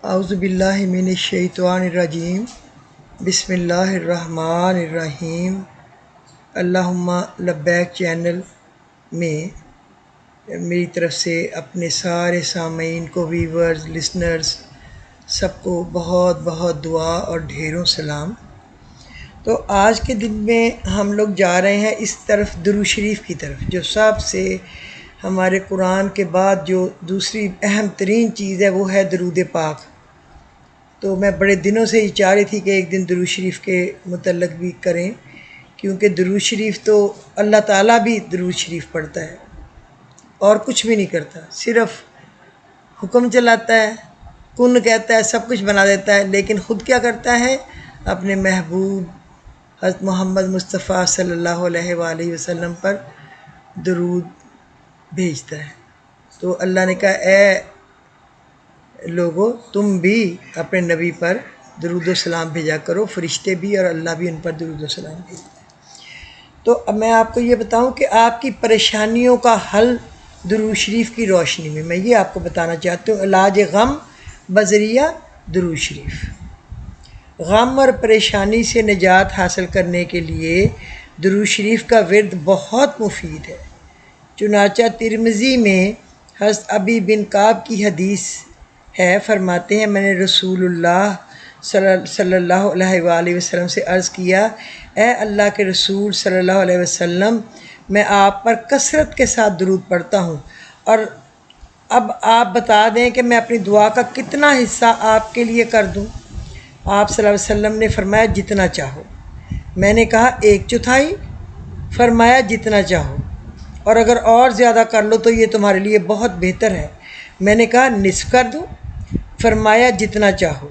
اعوذ باللہ من الشیطان الرجیم بسم اللہ الرحمن الرحیم۔ اللہم لبیک چینل میں میری طرف سے اپنے سارے سامعین کو، ویورز، لسنرز، سب کو بہت بہت دعا اور ڈھیروں سلام۔ تو آج کے دن میں ہم لوگ جا رہے ہیں اس طرف، درود شریف کی طرف، جو سب سے ہمارے قرآن کے بعد جو دوسری اہم ترین چیز ہے وہ ہے درود پاک۔ تو میں بڑے دنوں سے یہ چاہ رہی تھی کہ ایک دن درود شریف کے متعلق بھی کریں، کیونکہ درود شریف تو اللہ تعالیٰ بھی درود شریف پڑھتا ہے اور کچھ بھی نہیں کرتا، صرف حکم چلاتا ہے، کن کہتا ہے، سب کچھ بنا دیتا ہے، لیکن خود کیا کرتا ہے؟ اپنے محبوب حضرت محمد مصطفیٰ صلی اللہ علیہ وآلہ وسلم پر درود بھیجتا ہے۔ تو اللہ نے کہا اے لوگو، تم بھی اپنے نبی پر درود و سلام بھیجا کرو، فرشتے بھی اور اللہ بھی ان پر درود و سلام بھیجتا ہے۔ تو اب میں آپ کو یہ بتاؤں کہ آپ کی پریشانیوں کا حل درود شریف کی روشنی میں یہ آپ کو بتانا چاہتی ہوں۔ علاج غم بذریعہ درود شریف۔ غم اور پریشانی سے نجات حاصل کرنے کے لیے درود شریف کا ورد بہت مفید ہے۔ چنانچہ ترمذی میں حضرت ابی بن کعب کی حدیث ہے، فرماتے ہیں میں نے رسول اللہ صلی اللہ علیہ وآلہ وسلم سے عرض کیا، اے اللہ کے رسول صلی اللہ علیہ وسلم، میں آپ پر کثرت کے ساتھ درود پڑھتا ہوں، اور اب آپ بتا دیں کہ میں اپنی دعا کا کتنا حصہ آپ کے لیے کر دوں؟ آپ صلی اللہ علیہ وسلم نے فرمایا جتنا چاہو۔ میں نے کہا 1/4؟ فرمایا جتنا چاہو، اور اگر اور زیادہ کر لو تو یہ تمہارے لیے بہت بہتر ہے۔ میں نے کہا نصف کر دوں؟ فرمایا جتنا چاہو،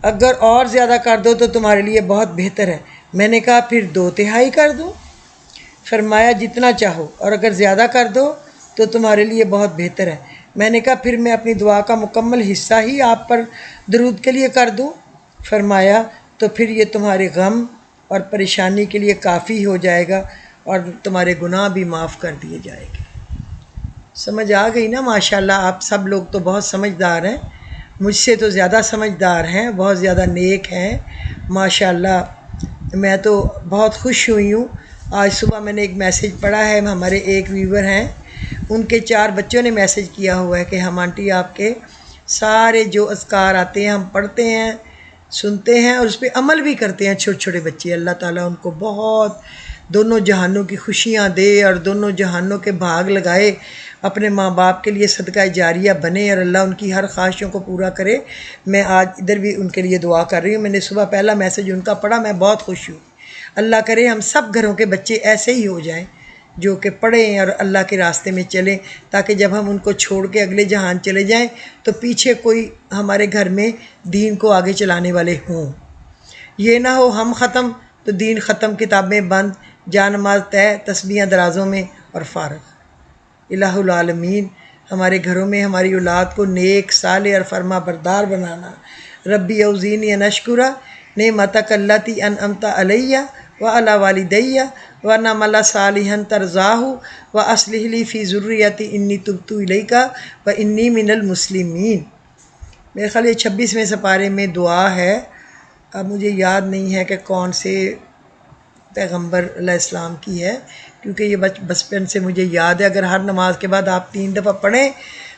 اگر اور زیادہ کر دو تو تمہارے لیے بہت بہتر ہے۔ میں نے کہا پھر 2/3 کر دوں؟ فرمایا جتنا چاہو، اور اگر زیادہ کر دو تو تمہارے لیے بہت بہتر ہے۔ میں نے کہا پھر میں اپنی دعا کا مکمل حصہ ہی آپ پر درود کے لیے کر دوں؟ فرمایا تو پھر یہ تمہارے غم اور پریشانی کے لیے کافی ہو جائے گا، اور تمہارے گناہ بھی معاف کر دیے جائیں گے۔ سمجھ آ گئی نا؟ ماشاءاللہ آپ سب لوگ تو بہت سمجھدار ہیں، مجھ سے تو زیادہ سمجھدار ہیں، بہت زیادہ نیک ہیں ماشاءاللہ۔ میں تو بہت خوش ہوئی ہوں۔ آج صبح میں نے ایک میسیج پڑھا ہے، ہمارے ایک ویور ہیں، ان کے 4 بچوں نے میسیج کیا ہوا ہے کہ ہم آنٹی آپ کے سارے جو اذکار آتے ہیں ہم پڑھتے ہیں، سنتے ہیں اور اس پہ عمل بھی کرتے ہیں۔ چھوٹے چھوٹے بچے، اللہ تعالیٰ ان کو بہت دونوں جہانوں کی خوشیاں دے اور دونوں جہانوں کے بھاگ لگائے، اپنے ماں باپ کے لیے صدقہ جاریہ بنے اور اللہ ان کی ہر خواہشوں کو پورا کرے۔ میں آج ادھر بھی ان کے لیے دعا کر رہی ہوں۔ میں نے صبح پہلا میسیج ان کا پڑھا، میں بہت خوش ہوں۔ اللہ کرے ہم سب گھروں کے بچے ایسے ہی ہو جائیں، جو کہ پڑھیں اور اللہ کے راستے میں چلیں، تاکہ جب ہم ان کو چھوڑ کے اگلے جہان چلے جائیں تو پیچھے کوئی ہمارے گھر میں دین کو آگے چلانے والے ہوں۔ یہ نہ ہو ہم ختم تو دین ختم، کتابیں بند، جانماز طے، تسبیحاں درازوں میں اور فارغ۔ الہ العالمین ہمارے گھروں میں ہماری اولاد کو نیک، صالح اور فرما بردار بنانا۔ ربی اوزینی ان اشکر نعمتک التی انعمت علیہ وعلی والدی وان اعمل صالحا ترضاہ واصلح لی فی ذریتی انی تبت الیک وانی من المسلمین۔ میرے خیال یہ 26ویں سپارے میں دعا ہے، اب مجھے یاد نہیں ہے کہ کون سے پیغمبر علیہ السلام کی ہے، کیونکہ یہ بچپن سے مجھے یاد ہے۔ اگر ہر نماز کے بعد آپ 3 دفعہ پڑھیں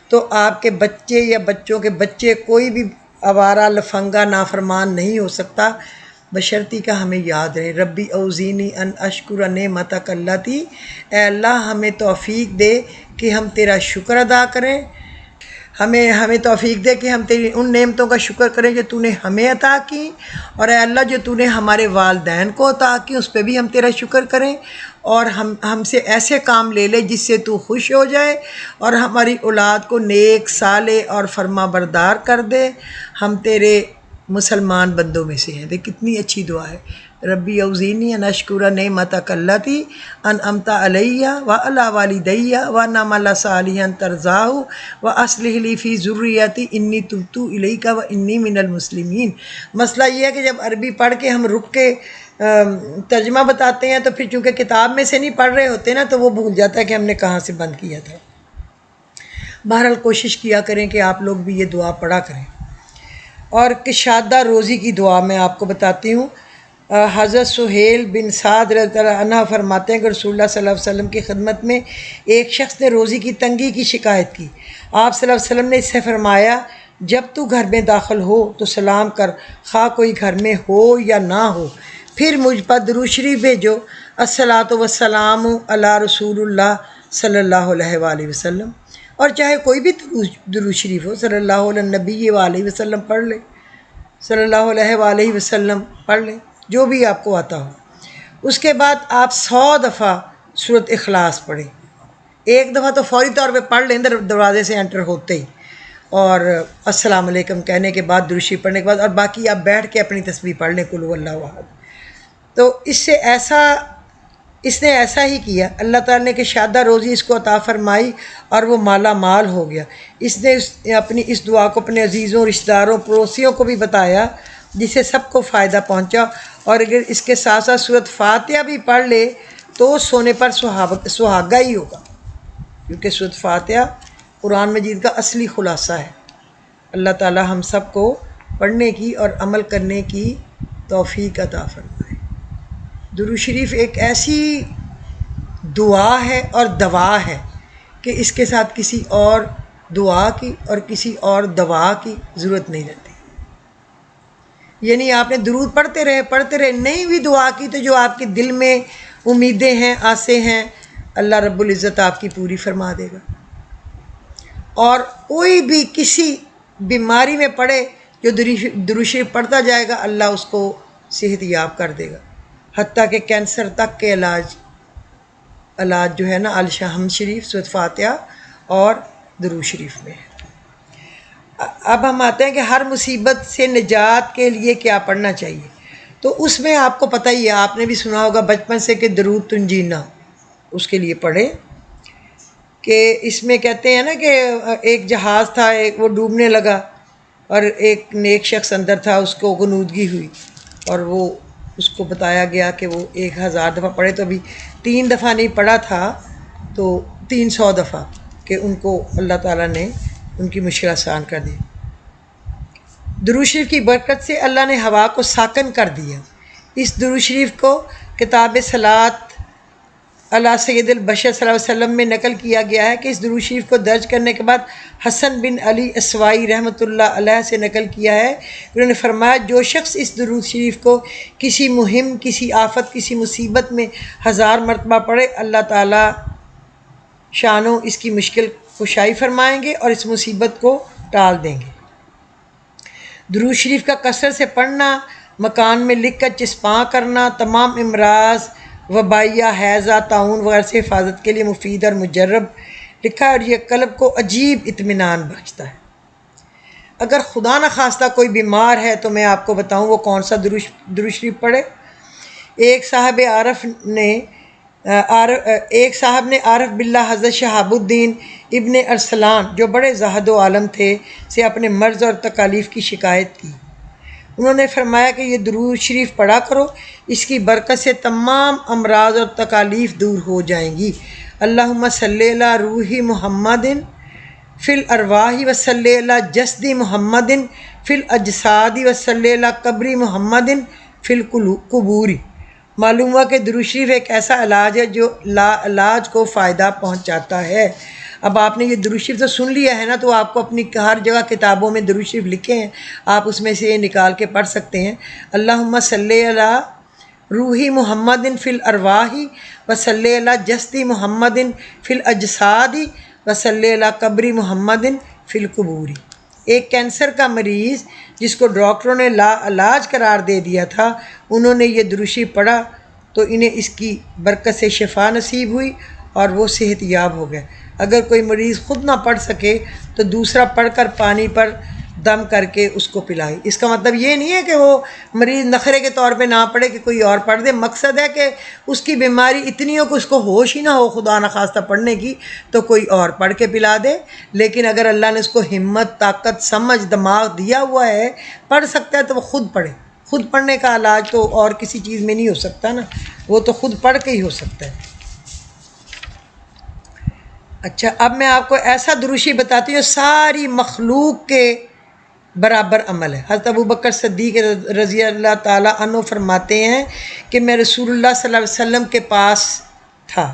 تو آپ کے بچے یا بچوں کے بچے کوئی بھی آوارہ، لفنگا، نافرمان نہیں ہو سکتا، بشرطی کا ہمیں یاد رہے۔ ربی اوزینی ان اشکر نعمتک التی، اے اللہ ہمیں توفیق دے کہ ہم تیرا شکر ادا کریں، ہمیں توفیق دے کہ ہم تیری ان نعمتوں کا شکر کریں جو تو نے ہمیں عطا کی، اور اے اللہ جو تو نے ہمارے والدین کو عطا کی اس پہ بھی ہم تیرا شکر کریں، اور ہم سے ایسے کام لے لے جس سے تو خوش ہو جائے، اور ہماری اولاد کو نیک، صالح اور فرما بردار کر دے۔ ہم تیرے مسلمان بندوں میں سے ہیں۔ دیکھ کتنی اچھی دعا ہے۔ ربی اوزینی ان اشکر نعمتک التی انعمت علیہ وعلی والدی وان اعمل صالحا ترضاہ واصلح لی فی ذریتی انی تبت الیک وانی من المسلمین۔ مسئلہ یہ ہے کہ جب عربی پڑھ کے ہم رک کے ترجمہ بتاتے ہیں تو پھر چونکہ کتاب میں سے نہیں پڑھ رہے ہوتے نا، تو وہ بھول جاتا ہے کہ ہم نے کہاں سے بند کیا تھا۔ بہرحال کوشش کیا کریں کہ آپ لوگ بھی یہ دعا پڑھا کریں۔ اور کشادہ روزی کی دعا میں آپ کو بتاتی ہوں۔ حضرت سہیل بن سعد رضی اللہ عنہ فرماتے ہیں کہ رسول اللہ صلی اللہ علیہ وسلم کی خدمت میں ایک شخص نے روزی کی تنگی کی شکایت کی۔ آپ صلی اللہ علیہ وسلم نے اس سے فرمایا، جب تو گھر میں داخل ہو تو سلام کر، خواہ کوئی گھر میں ہو یا نہ ہو، پھر مجھ پر درود شریف بھیجو، الصلاۃ والسلام علی رسول اللہ صلی اللہ علیہ وآلہ وسلم۔ اور چاہے کوئی بھی درود شریف ہو، صلی اللہ علیہ نبی وآلہ وسلم پڑھ لے، صلی اللہ علیہ وآلہ وسلم پڑھ لیں، جو بھی آپ کو آتا ہو۔ اس کے بعد آپ 100 دفعہ سورۃ اخلاص پڑھیں۔ ایک دفعہ تو فوری طور پہ پڑھ لیں دروازے سے انٹر ہوتے ہی، اور السلام علیکم کہنے کے بعد درود شریف پڑھنے کے بعد، اور باقی آپ بیٹھ کے اپنی تسبیح پڑھ لیں، قل هو اللہ احد۔ تو اس نے ایسا ہی کیا، اللہ تعالیٰ نے کہ شادہ روزی اس کو عطا فرمائی اور وہ مالا مال ہو گیا۔ اس نے اپنی اس دعا کو اپنے عزیزوں، رشتہ داروں، پڑوسیوں کو بھی بتایا، جس سے سب کو فائدہ پہنچا۔ اور اگر اس کے ساتھ ساتھ سورۃ فاتحہ بھی پڑھ لے تو سونے پر سہاگا ہی ہوگا، کیونکہ سورۃ فاتحہ قرآن مجید کا اصلی خلاصہ ہے۔ اللہ تعالیٰ ہم سب کو پڑھنے کی اور عمل کرنے کی توفیق عطا فرمائے۔ درود شریف ایک ایسی دعا ہے اور دوا ہے کہ اس کے ساتھ کسی اور دعا کی اور کسی اور دوا کی ضرورت نہیں رہتی۔ یعنی آپ نے درود پڑھتے رہے، نہیں بھی دعا کی تو جو آپ کے دل میں امیدیں ہیں، آسیں ہیں، اللہ رب العزت آپ کی پوری فرما دے گا۔ اور کوئی بھی کسی بیماری میں پڑے جو درود شریف پڑھتا جائے گا، اللہ اس کو صحت یاب کر دے گا، حتیٰ کہ کینسر تک کے علاج جو ہے نا الشہم شریف، سورۃ فاتحہ اور درود شریف میں ہے۔ اب ہم آتے ہیں کہ ہر مصیبت سے نجات کے لیے کیا پڑھنا چاہیے۔ تو اس میں آپ کو پتہ ہی ہے، آپ نے بھی سنا ہوگا بچپن سے کہ درود تنجینا، اس کے لیے پڑھیں۔ کہ اس میں کہتے ہیں نا کہ ایک جہاز تھا، وہ ڈوبنے لگا اور ایک نیک شخص اندر تھا، اس کو غنودگی ہوئی اور وہ اس کو بتایا گیا کہ وہ 1000 دفعہ پڑھے، تو ابھی 3 دفعہ نہیں پڑھا تھا تو 300 دفعہ، کہ ان کو اللہ تعالیٰ نے ان کی مشکل آسان کر دی۔ درود شریف کی برکت سے اللہ نے ہوا کو ساکن کر دیا۔ اس درود شریف کو کتاب صلاۃ علی سید البشر صلی اللہ علیہ وسلم میں نقل کیا گیا ہے کہ اس درود شریف کو درج کرنے کے بعد حسن بن علی اسوائی رحمۃ اللہ علیہ سے نقل کیا ہے، انہوں نے فرمایا، جو شخص اس درود شریف کو کسی مہم، کسی آفت، کسی مصیبت میں 1000 مرتبہ پڑھے، اللہ تعالیٰ شانوں اس کی مشکل کشائی فرمائیں گے اور اس مصیبت کو ٹال دیں گے۔ درود شریف کا کثرت سے پڑھنا، مکان میں لکھ کر چسپاں کرنا تمام امراض، وبائیہ، حیضہ، طاعون وغیرہ سے حفاظت کے لیے مفید اور مجرب لکھا ہے، اور یہ قلب کو عجیب اطمینان بخشتا ہے۔ اگر خدا نخواستہ کوئی بیمار ہے تو میں آپ کو بتاؤں وہ کون سا درود شریف پڑھے۔ ایک صاحب نے عارف باللہ حضرت شہاب الدین ابن ارسلان، جو بڑے زاہد و عالم تھے، سے اپنے مرض اور تکالیف کی شکایت کی۔ انہوں نے فرمایا کہ یہ درود شریف پڑھا کرو، اس کی برکت سے تمام امراض اور تکالیف دور ہو جائیں گی۔ اللہم صلی علی روح محمد فی الارواح وصلی علی جسد محمد فی الاجساد وصلی علی قبر محمد فی القبور۔ معلوم ہوا کہ درود شریف ایک ایسا علاج ہے جو لا علاج کو فائدہ پہنچاتا ہے۔ اب آپ نے یہ درود شریف تو سن لیا ہے نا، تو آپ کو اپنی ہر جگہ کتابوں میں درود شریف لکھے ہیں، آپ اس میں سے یہ نکال کے پڑھ سکتے ہیں۔ اللہم صلی علی روح محمد فی الارواح وصلی علی جسد محمد فی الاجساد وصلی علی قبر محمد فی القبور۔ ایک کینسر کا مریض جس کو ڈاکٹروں نے لا علاج قرار دے دیا تھا، انہوں نے یہ درود شریف پڑھا تو انہیں اس کی برکت سے شفا نصیب ہوئی اور وہ صحت یاب ہو گئے۔ اگر کوئی مریض خود نہ پڑھ سکے تو دوسرا پڑھ کر پانی پر دم کر کے اس کو پلائے۔ اس کا مطلب یہ نہیں ہے کہ وہ مریض نخرے کے طور پہ نہ پڑھے کہ کوئی اور پڑھ دے، مقصد ہے کہ اس کی بیماری اتنی ہو کہ اس کو ہوش ہی نہ ہو خدا نخواستہ پڑھنے کی، تو کوئی اور پڑھ کے پلا دے۔ لیکن اگر اللہ نے اس کو ہمت، طاقت، سمجھ، دماغ دیا ہوا ہے، پڑھ سکتا ہے، تو وہ خود پڑھے۔ خود پڑھنے کا علاج تو اور کسی چیز میں نہیں ہو سکتا نا، وہ تو خود پڑھ کے ہی ہو سکتا ہے۔ اچھا، اب میں آپ کو ایسا درود شریف بتاتی ہوں ساری مخلوق کے برابر عمل ہے۔ حضرت ابو بکر صدیق رضی اللہ تعالیٰ عنہ فرماتے ہیں کہ میں رسول اللہ صلی اللہ علیہ وسلم کے پاس تھا،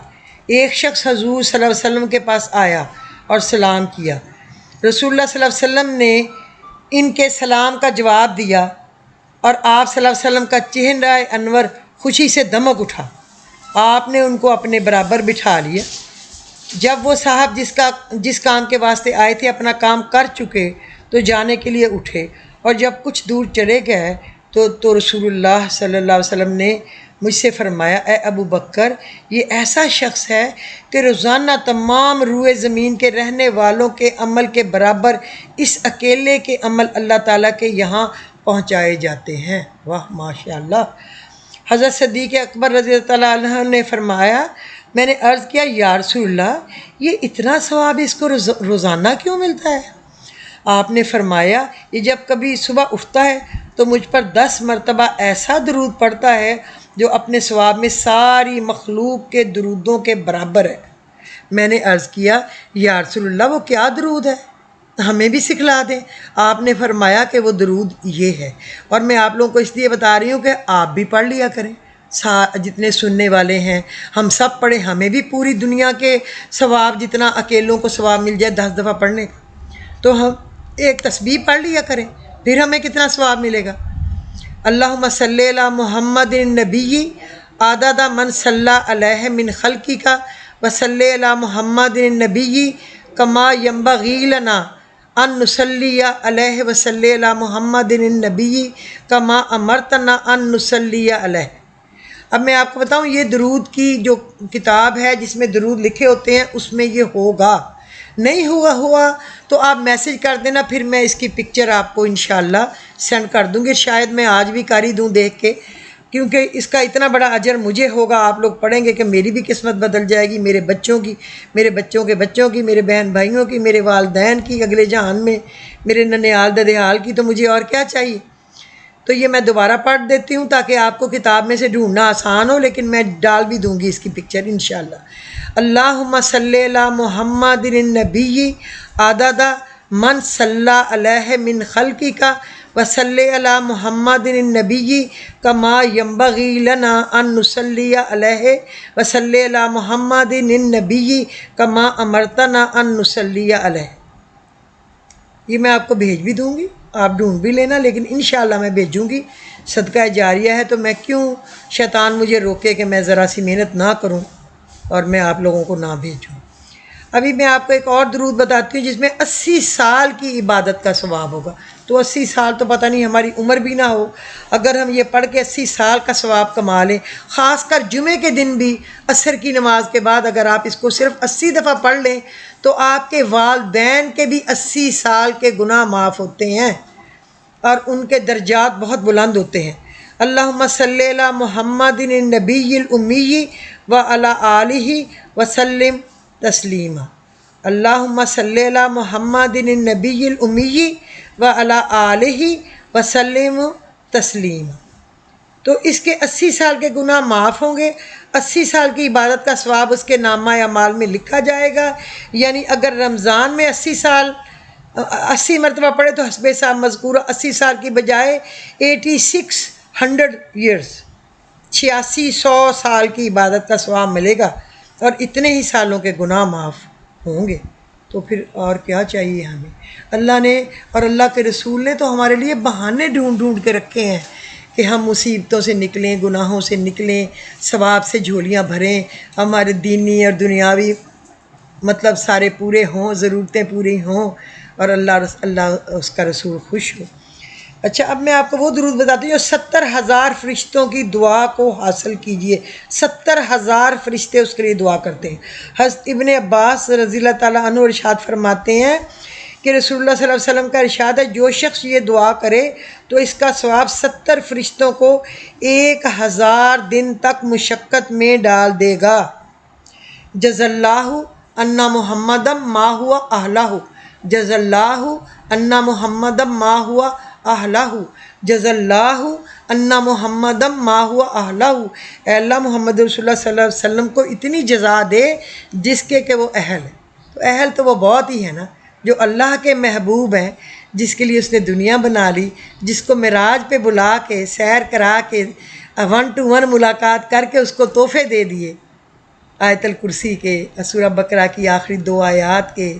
ایک شخص حضور صلی اللہ علیہ وسلم کے پاس آیا اور سلام کیا۔ رسول اللہ صلی اللہ علیہ وسلم نے ان کے سلام کا جواب دیا اور آپ صلی اللہ علیہ وسلم کا چہرہ انور خوشی سے دمک اٹھا۔ آپ نے ان کو اپنے برابر بٹھا لیا۔ جب وہ صاحب جس کام کے واسطے آئے تھے اپنا کام کر چکے تو جانے کے لیے اٹھے، اور جب کچھ دور چلے گئے تو رسول اللہ صلی اللہ علیہ وسلم نے مجھ سے فرمایا، اے ابو بکر، یہ ایسا شخص ہے کہ روزانہ تمام روئے زمین کے رہنے والوں کے عمل کے برابر اس اکیلے کے عمل اللہ تعالیٰ کے یہاں پہنچائے جاتے ہیں۔ واہ ماشاء اللہ۔ حضرت صدیق اکبر رضی اللہ عنہ نے فرمایا، میں نے عرض کیا، یا رسول اللہ، یہ اتنا ثواب اس کو روزانہ کیوں ملتا ہے؟ آپ نے فرمایا، یہ جب کبھی صبح اٹھتا ہے تو مجھ پر 10 مرتبہ ایسا درود پڑھتا ہے جو اپنے ثواب میں ساری مخلوق کے درودوں کے برابر ہے۔ میں نے عرض کیا، یا رسول اللہ، وہ کیا درود ہے؟ ہمیں بھی سکھلا دیں۔ آپ نے فرمایا کہ وہ درود یہ ہے، اور میں آپ لوگوں کو اس لیے بتا رہی ہوں کہ آپ بھی پڑھ لیا کریں، جتنے سننے والے ہیں ہم سب پڑھیں، ہمیں بھی پوری دنیا کے ثواب جتنا اکیلوں کو ثواب مل جائے 10 دفعہ پڑھنے کا، تو ہم ایک تسبیح پڑھ لیا کریں، پھر ہمیں کتنا ثواب ملے گا۔ اللہم صلی علی محمد النبی عدد من صلی علیہ من خلقی کا وصلی علی محمد النبی کما ینبغی لنا ان نصلی علیہ وصلی علی محمد النبی کما امرتنا ان نصلی علیہ۔ اب میں آپ کو بتاؤں، یہ درود کی جو کتاب ہے جس میں درود لکھے ہوتے ہیں اس میں یہ ہوگا، نہیں ہوا تو آپ میسج کر دینا، پھر میں اس کی پکچر آپ کو انشاءاللہ سینڈ کر دوں گی۔ شاید میں آج بھی کاری دوں دیکھ کے، کیونکہ اس کا اتنا بڑا اجر مجھے ہوگا، آپ لوگ پڑھیں گے کہ میری بھی قسمت بدل جائے گی، میرے بچوں کی، میرے بچوں کے بچوں کی، میرے بہن بھائیوں کی، میرے والدین کی اگلے جہان میں، میرے ننیال ددیال کی، تو مجھے اور کیا چاہیے۔ تو یہ میں دوبارہ پڑھ دیتی ہوں تاکہ آپ کو کتاب میں سے ڈھونڈنا آسان ہو، لیکن میں ڈال بھی دوں گی اس کی پکچر انشاءاللہ۔ اللہم صلی علی محمد النبی عدد من صلی علیہ من خلقی کا وصلی علی محمد النبی کما ینبغی لنا ان نصلی علیہ وصلی علی محمد النبی کما امرتنا ان نصلی علیہ۔ یہ میں آپ کو بھیج بھی دوں گی، آپ ڈھونڈ بھی لینا، لیکن انشاءاللہ میں بھیجوں گی۔ صدقہ جاریہ ہے تو میں کیوں شیطان مجھے روکے کہ میں ذرا سی محنت نہ کروں اور میں آپ لوگوں کو نہ بھیجوں۔ ابھی میں آپ کو ایک اور درود بتاتی ہوں جس میں 80 سال کی عبادت کا ثواب ہوگا۔ تو 80 سال تو پتہ نہیں ہماری عمر بھی نہ ہو، اگر ہم یہ پڑھ کے 80 سال کا ثواب کما لیں، خاص کر جمعے کے دن بھی عصر کی نماز کے بعد اگر آپ اس کو صرف 80 دفعہ پڑھ لیں تو آپ کے والدین کے بھی 80 سال کے گناہ معاف ہوتے ہیں اور ان کے درجات بہت بلند ہوتے ہیں۔ اللہم صلی علی محمد النبی الامی وعلی آلہ وسلم تسلیما۔ اللہم صلی علی محمد النبی الامی وعلی آلہ وسلم تسلیما۔ تو اس کے 80 سال کے گناہ معاف ہوں گے، 80 سال کی عبادت کا ثواب اس کے نامہ اعمال میں لکھا جائے گا۔ یعنی اگر رمضان میں 80 مرتبہ پڑھے تو حسب صاحب مذکور 80 سال کی بجائے 8600 ایئرس 8600 سال کی عبادت کا ثواب ملے گا، اور اتنے ہی سالوں کے گناہ معاف ہوں گے۔ تو پھر اور کیا چاہیے ہمیں؟ اللہ نے اور اللہ کے رسول نے تو ہمارے لیے بہانے ڈھونڈ کے رکھے ہیں کہ ہم مصیبتوں سے نکلیں، گناہوں سے نکلیں، ثواب سے جھولیاں بھریں، ہمارے دینی اور دنیاوی مطلب سارے پورے ہوں، ضرورتیں پوری ہوں، اور اللہ اس کا رسول خوش ہو۔ اچھا، اب میں آپ کو وہ درود بتاتی ہوں جو 70,000 فرشتوں کی دعا کو حاصل کیجئے۔ 70,000 فرشتے اس کے لیے دعا کرتے ہیں۔ حضرت ابن عباس رضی اللہ تعالیٰ عنہ ارشاد فرماتے ہیں کہ رسول اللہ صلی اللہ علیہ وسلم کا ارشاد ہے، جو شخص یہ دعا کرے تو اس کا ثواب 70 فرشتوں کو 1000 دن تک مشقت میں ڈال دے گا۔ جزا اللہ ان محمدم ما ہوا اہلہ، جزا اللہ ان محمدم ما ہوا اہلہ، جزا اللہ ان محمدم ما ہوا اہلہ۔ اے اللہ، محمد رسول اللہ صلی اللہ علیہ وسلم کو اتنی جزا دے جس کے کہ وہ اہل ہے۔ تو اہل تو وہ بہت ہی ہے نا، جو اللہ کے محبوب ہیں، جس کے لیے اس نے دنیا بنا لی، جس کو معراج پہ بلا کے سیر کرا کے 1 to 1 ملاقات کر کے اس کو تحفے دے دیے، آیت الکرسی کے، سورہ بقرہ کی آخری 2 آیات کے،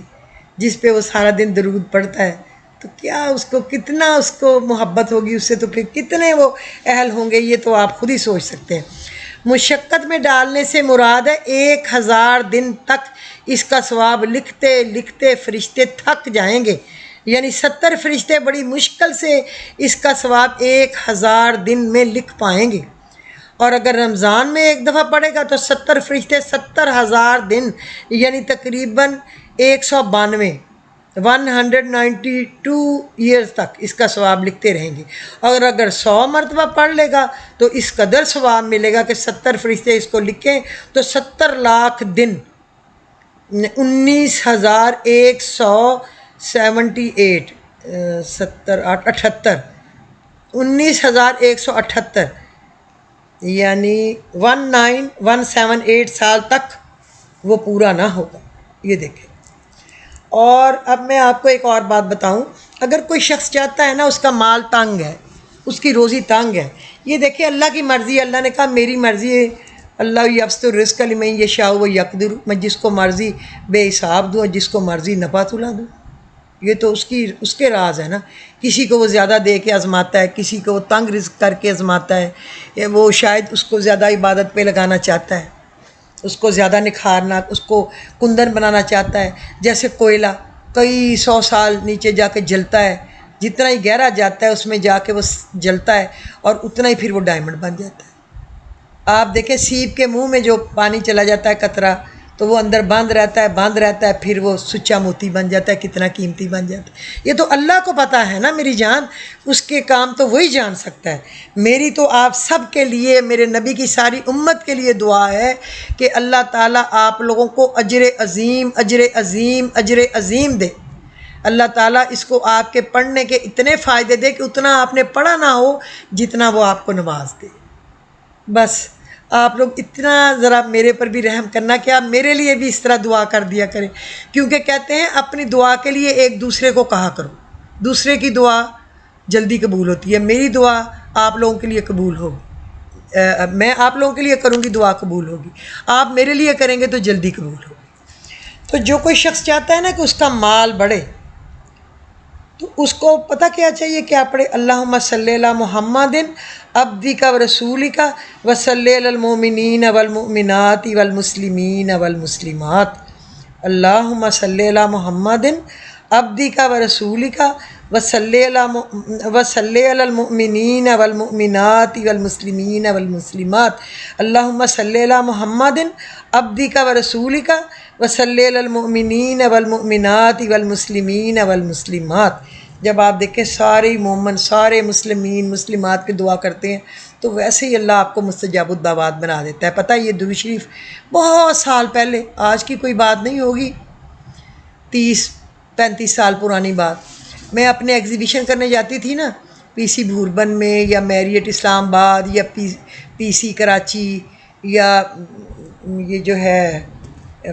جس پہ وہ سارا دن درود پڑھتا ہے، تو کیا اس کو کتنا اس کو محبت ہوگی اس سے، تو پھر کتنے وہ اہل ہوں گے، یہ تو آپ خود ہی سوچ سکتے ہیں۔ مشقت میں ڈالنے سے مراد ہے 1000 دن تک اس کا ثواب لکھتے لکھتے فرشتے تھک جائیں گے، یعنی 70 فرشتے بڑی مشکل سے اس کا ثواب 1000 دن میں لکھ پائیں گے، اور اگر رمضان میں ایک دفعہ پڑھے گا تو 70 فرشتے 70,000 دن یعنی تقریباً 192 ایئرز تک اس کا ثواب لکھتے رہیں گے، اور اگر 100 مرتبہ پڑھ لے گا تو اس قدر ثواب ملے گا کہ 70 فرشتے اس کو لکھیں تو 70 لاکھ دن 19,178 19,178 یعنی 19178 سال تک وہ پورا نہ ہوگا، یہ دیکھیں۔ اور اب میں آپ کو ایک اور بات بتاؤں، اگر کوئی شخص چاہتا ہے نا، اس کا مال تنگ ہے، اس کی روزی تنگ ہے، یہ دیکھیں اللہ کی مرضی، اللہ نے کہا میری مرضی ہے، اللہ یبسط الرزق لمن یشاء ویقدر، میں جس کو مرضی بے حساب دوں، جس کو مرضی نفع تلا دوں، یہ تو اس کے راز ہے نا۔ کسی کو وہ زیادہ دے کے آزماتا ہے، کسی کو وہ تنگ رزق کر کے آزماتا ہے، وہ شاید اس کو زیادہ عبادت پہ لگانا چاہتا ہے، اس کو زیادہ نکھارنا، اس کو کندن بنانا چاہتا ہے، جیسے کوئلہ کئی 100 سال نیچے جا کے جلتا ہے، جتنا ہی گہرا جاتا ہے اس میں جا کے وہ جلتا ہے اور اتنا ہی پھر وہ ڈائمنڈ بن جاتا ہے۔ آپ دیکھیں سیپ کے منہ میں جو پانی چلا جاتا ہے قطرہ، تو وہ اندر بند رہتا ہے، پھر وہ سچا موتی بن جاتا ہے، کتنا قیمتی بن جاتا ہے۔ یہ تو اللہ کو پتہ ہے نا میری جان، اس کے کام تو وہی جان سکتا ہے۔ میری تو آپ سب کے لیے، میرے نبی کی ساری امت کے لیے دعا ہے کہ اللہ تعالیٰ آپ لوگوں کو اجر عظیم اجر عظیم اجر عظیم دے۔ اللہ تعالیٰ اس کو آپ کے پڑھنے کے اتنے فائدے دے کہ اتنا آپ نے پڑھا نہ ہو جتنا وہ آپ کو نواز دے۔ بس آپ لوگ اتنا ذرا میرے پر بھی رحم کرنا کہ آپ میرے لیے بھی اس طرح دعا کر دیا کریں، کیونکہ کہتے ہیں اپنی دعا کے لیے ایک دوسرے کو کہا کرو، دوسرے کی دعا جلدی قبول ہوتی ہے، میری دعا آپ لوگوں کے لیے قبول ہوگی، میں آپ لوگوں کے لیے کروں گی دعا قبول ہوگی، آپ میرے لیے کریں گے تو جلدی قبول ہوگی۔ تو جو کوئی شخص چاہتا ہے نا کہ اس کا مال بڑھے، تو اس کو پتہ کیا چاہیے، کیا پڑھے؟ اللہم صلی علی محمد عبدک و رسولک و صلی علی المؤمنین والمؤمنات والمسلمین والمسلمات۔ اللہم صلی علی محمد عبدک و رسولک و صلی علی المؤمنین والمؤمنات والمسلمین والمسلمات۔ اللہم صلی علی محمد عبدک و رسولک و صلی علی المؤمنین والمؤمنات والمسلمین والمسلمات۔ جب آپ دیکھیں سارے مومن، سارے مسلمین مسلمات کی دعا کرتے ہیں تو ویسے ہی اللہ آپ کو مستجاب الدعوات بنا دیتا ہے۔ پتہ یہ درود شریف بہت سال پہلے، آج کی کوئی بات نہیں ہوگی، 30-35 سال پرانی بات، میں اپنے ایگزیبیشن کرنے جاتی تھی نا، پی سی بھوربن میں یا میریٹ اسلام آباد یا پی سی کراچی، یا یہ جو ہے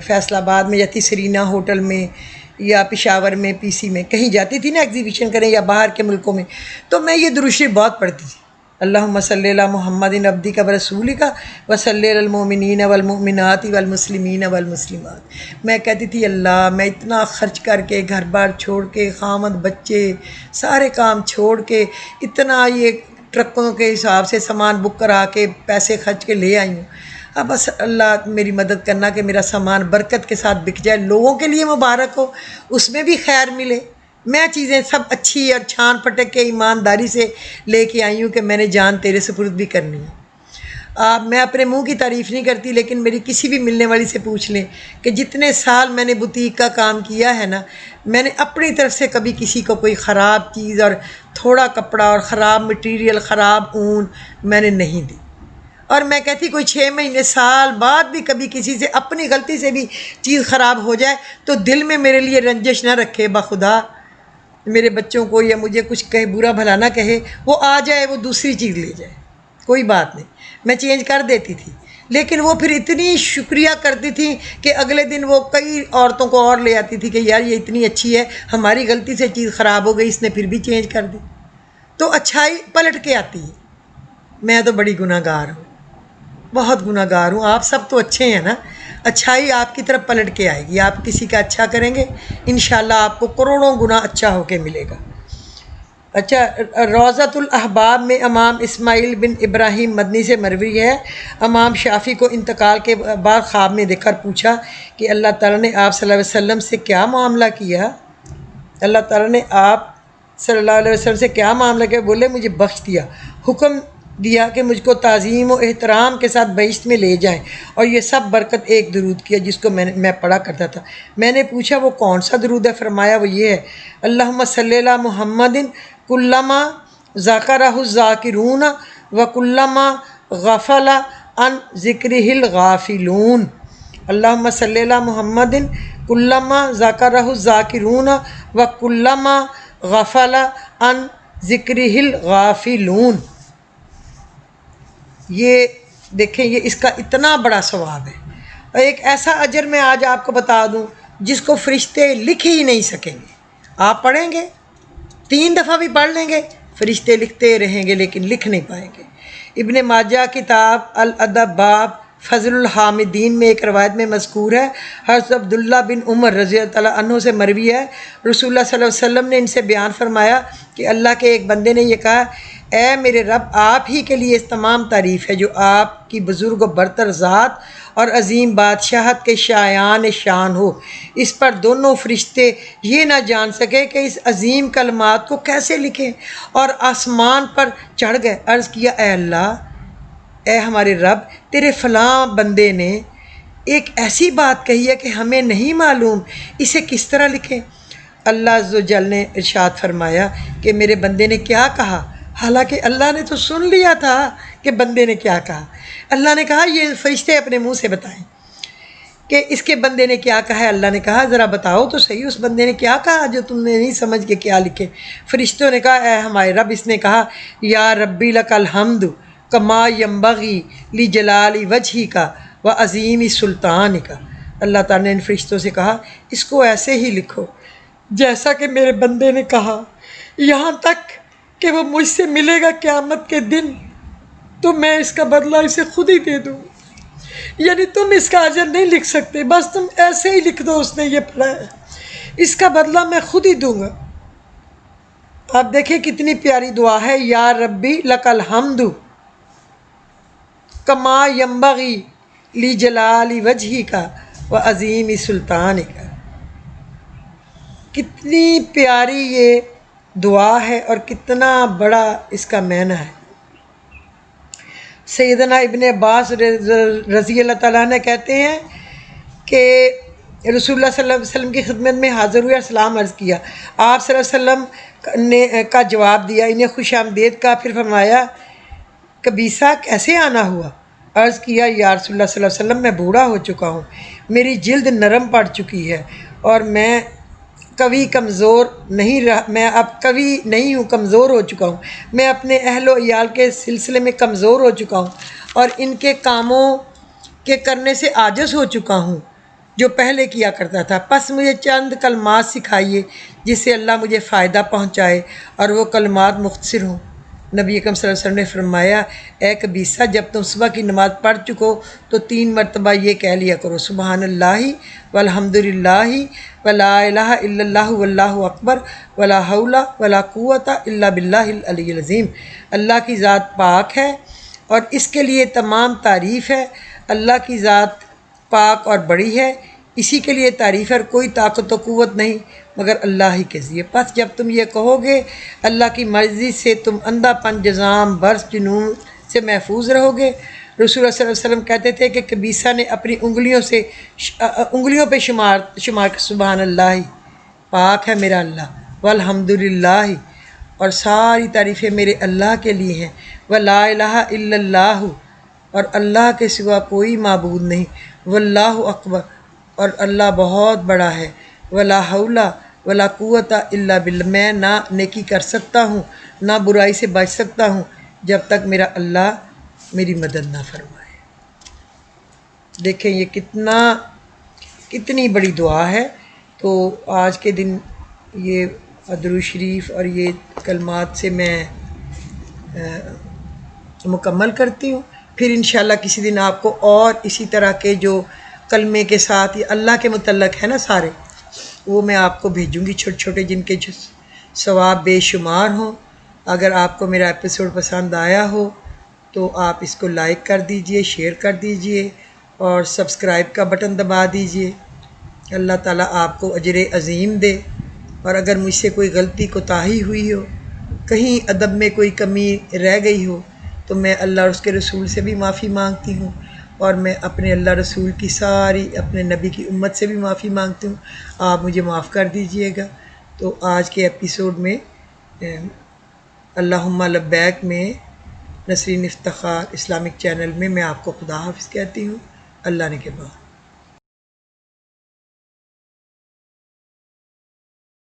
فیصل آباد میں جاتی سرینا ہوٹل میں، یا پشاور میں پی سی میں، کہیں جاتی تھی نا ایگزیبیشن کریں یا باہر کے ملکوں میں، تو میں یہ درود شریف بہت پڑھتی تھی، اللہم صلی علی محمد عبدک و رسولک و صلی علی المؤمنین والمؤمنات والمسلمین والمسلمات۔ میں کہتی تھی اللہ، میں اتنا خرچ کر کے، گھر بار چھوڑ کے، خامد بچے سارے کام چھوڑ کے، اتنا یہ ٹرکوں کے حساب سے سامان بک کرا کے پیسے خرچ کے لے آئی ہوں، اب بس اللہ میری مدد کرنا کہ میرا سامان برکت کے ساتھ بک جائے، لوگوں کے لیے مبارک ہو، اس میں بھی خیر ملے۔ میں چیزیں سب اچھی اور چھان پھٹک کے ایمانداری سے لے کے آئی ہوں کہ میں نے جان تیرے سپرد بھی کرنی ہے۔ میں اپنے منہ کی تعریف نہیں کرتی، لیکن میری کسی بھی ملنے والی سے پوچھ لیں کہ جتنے سال میں نے بوتیک کا کام کیا ہے نا، میں نے اپنی طرف سے کبھی کسی کو کوئی خراب چیز اور تھوڑا کپڑا اور خراب مٹیریل، خراب اون میں نے نہیں دی، اور میں کہتی کوئی 6 مہینے سال بعد بھی کبھی کسی سے اپنی غلطی سے بھی چیز خراب ہو جائے تو دل میں میرے لیے رنجش نہ رکھے، بخدا میرے بچوں کو یا مجھے کچھ کہے، برا بھلا نہ کہے، وہ آ جائے وہ دوسری چیز لے جائے، کوئی بات نہیں، میں چینج کر دیتی تھی، لیکن وہ پھر اتنی شکریہ کرتی تھیں کہ اگلے دن وہ کئی عورتوں کو اور لے آتی تھی کہ یار یہ اتنی اچھی ہے، ہماری غلطی سے چیز خراب ہو گئی، اس نے پھر بھی چینج کر دی۔ تو اچھائی پلٹ کے آتی ہے۔ میں تو بڑی گناہ گار ہوں، بہت گناہ گار ہوں، آپ سب تو اچھے ہیں نا، اچھائی آپ کی طرف پلٹ کے آئے گی۔ آپ کسی کا اچھا کریں گے، انشاءاللہ آپ کو کروڑوں گنا اچھا ہو کے ملے گا۔ اچھا، روضۃ الاحباب میں امام اسماعیل بن ابراہیم مدنی سے مروی ہے، امام شافعی کو انتقال کے بعد خواب میں دیکھ کر پوچھا کہ اللہ تعالیٰ نے آپ صلی اللہ علیہ وسلم سے کیا معاملہ کیا؟ اللہ تعالیٰ نے آپ صلی اللہ علیہ وسلم سے کیا معاملہ کیا؟ بولے مجھے بخش دیا، حکم دیا کہ مجھ کو تعظیم و احترام کے ساتھ بہشت میں لے جائیں، اور یہ سب برکت ایک درود کیا جس کو میں پڑھا کرتا تھا۔ میں نے پوچھا وہ کون سا درود ہے؟ فرمایا وہ یہ ہے، اللہم صلی علی محمد کلما ذکرہ الذاکرون وکلما غفل عن ذکرہ الغافلون۔ اللہم صلی علی محمد کلما ذکرہ الذاکرون وکلما غفل عن ذکرہ الغافلون۔ یہ دیکھیں، یہ اس کا اتنا بڑا ثواب ہے، اور ایک ایسا اجر میں آج آپ کو بتا دوں جس کو فرشتے لکھ ہی نہیں سکیں گے۔ آپ پڑھیں گے، 3 دفعہ بھی پڑھ لیں گے، فرشتے لکھتے رہیں گے لیکن لکھ نہیں پائیں گے۔ ابن ماجہ کتاب الادب باب فضل الحامدین میں ایک روایت میں مذکور ہے، حضرت عبداللہ بن عمر رضی اللہ تعالیٰ عنہ سے مروی ہے، رسول اللہ صلی اللہ علیہ وسلم نے ان سے بیان فرمایا کہ اللہ کے ایک بندے نے یہ کہا، اے میرے رب، آپ ہی کے لیے اس تمام تعریف ہے جو آپ کی بزرگ و برتر ذات اور عظیم بادشاہت کے شایان شان ہو۔ اس پر دونوں فرشتے یہ نہ جان سکے کہ اس عظیم کلمات کو کیسے لکھیں، اور آسمان پر چڑھ گئے۔ عرض کیا، اے اللہ، اے ہمارے رب، تیرے فلاں بندے نے ایک ایسی بات کہی ہے کہ ہمیں نہیں معلوم، اسے کس طرح لکھیں؟ اللہ عز و جل نے ارشاد فرمایا کہ میرے بندے نے کیا کہا، حالانکہ اللہ نے تو سن لیا تھا کہ بندے نے کیا کہا۔ اللہ نے کہا یہ فرشتے اپنے منہ سے بتائیں کہ اس کے بندے نے کیا کہا ہے۔ اللہ نے کہا ذرا بتاؤ تو صحیح، اس بندے نے کیا کہا جو تم نے نہیں سمجھ کے کیا لکھے؟ فرشتوں نے کہا، اے ہمارے رب، اس نے کہا، یا ربی لک الحمد کما ینبغی لجلال وجہک و عظیم سلطانک۔ اللہ تعالیٰ نے ان فرشتوں سے کہا اس کو ایسے ہی لکھو جیسا کہ میرے بندے نے کہا، یہاں تک کہ وہ مجھ سے ملے گا قیامت کے دن تو میں اس کا بدلہ اسے خود ہی دے دوں۔ یعنی تم اس کا اجر نہیں لکھ سکتے، بس تم ایسے ہی لکھ دو اس نے یہ پڑھا ہے، اس کا بدلہ میں خود ہی دوں گا۔ آپ دیکھیں کتنی پیاری دعا ہے، یا ربی لک الحمد کما ینبغی لجلال وجہک و عظیم سلطانک۔ کتنی پیاری یہ دعا ہے اور کتنا بڑا اس کا معنی ہے۔ سیدنا ابن عباس رضی اللہ تعالیٰ عنہ کہتے ہیں کہ رسول اللہ صلی اللہ علیہ وسلم کی خدمت میں حاضر ہوئے اور سلام عرض کیا۔ آپ صلی اللہ علیہ وسلم نے کا جواب دیا، انہیں خوش آمدید کہا، پھر فرمایا قبیصہ کیسے آنا ہوا؟ عرض کیا، یا رسول اللہ صلی اللہ علیہ وسلم، میں بوڑھا ہو چکا ہوں، میری جلد نرم پڑ چکی ہے، اور میں کبھی کمزور نہیں رہا، میں اب کبھی نہیں ہوں، کمزور ہو چکا ہوں، میں اپنے اہل و عیال کے سلسلے میں کمزور ہو چکا ہوں، اور ان کے کاموں کے کرنے سے عاجز ہو چکا ہوں جو پہلے کیا کرتا تھا۔ پس مجھے چند کلمات سکھائیے جس سے اللہ مجھے فائدہ پہنچائے، اور وہ کلمات مختصر ہوں۔ نبی اکرم صلی اللہ علیہ وسلم نے فرمایا، اے قبیصہ، جب تم صبح کی نماز پڑھ چکو تو 3 مرتبہ یہ کہہ لیا کرو، سبحان اللہ والحمد للہ ولا الہ الا اللہ واللہ اکبر ولا حول ولا قوت الا باللہ العلی العظیم۔ اللہ کی ذات پاک ہے اور اس کے لیے تمام تعریف ہے، اللہ کی ذات پاک اور بڑی ہے، اسی کے لیے تعریف ہے، اور کوئی طاقت و قوت نہیں مگر اللہ ہی کے ذریعے۔ پس جب تم یہ کہو گے، اللہ کی مرضی سے تم اندھا پن، جذام، برس، جنون سے محفوظ رہو گے۔ رسول اللہ صلی اللہ علیہ وسلم کہتے تھے کہ قبیصہ نے اپنی انگلیوں پہ شمار سبحان اللہ، پاک ہے میرا اللہ، والحمد للہ، اور ساری تعریفیں میرے اللہ کے لیے ہیں، ولا الہ الا اللہ، اور اللہ کے سوا کوئی معبود نہیں، واللہ اکبر، اور اللہ بہت بڑا ہے، ولا حول ولا قوت الا باللہ، میں نہ نیکی کر سکتا ہوں نہ برائی سے بچ سکتا ہوں جب تک میرا اللہ میری مدد نہ فرمائے۔ دیکھیں یہ کتنی بڑی دعا ہے۔ تو آج کے دن یہ درود شریف اور یہ کلمات سے میں مکمل کرتی ہوں۔ پھر انشاءاللہ کسی دن آپ کو اور اسی طرح کے جو کلمے کے ساتھ یہ اللہ کے متعلق ہے نا سارے، وہ میں آپ کو بھیجوں گی، چھوٹے چھوٹے، جن کے ثواب بے شمار ہوں۔ اگر آپ کو میرا ایپیسوڈ پسند آیا ہو تو آپ اس کو لائک کر دیجئے، شیئر کر دیجئے اور سبسکرائب کا بٹن دبا دیجئے۔ اللہ تعالیٰ آپ کو اجر عظیم دے۔ اور اگر مجھ سے کوئی غلطی کوتاہی ہوئی ہو، کہیں ادب میں کوئی کمی رہ گئی ہو، تو میں اللہ اور اس کے رسول سے بھی معافی مانگتی ہوں، اور میں اپنے اللہ رسول کی ساری اپنے نبی کی امت سے بھی معافی مانگتی ہوں۔ آپ مجھے معاف کر دیجئے گا۔ تو آج کے ایپیسوڈ میں اللہم لبیک میں نسرین افتخار اسلامک چینل میں آپ کو خدا حافظ کہتی ہوں۔ اللہ نے کے بعد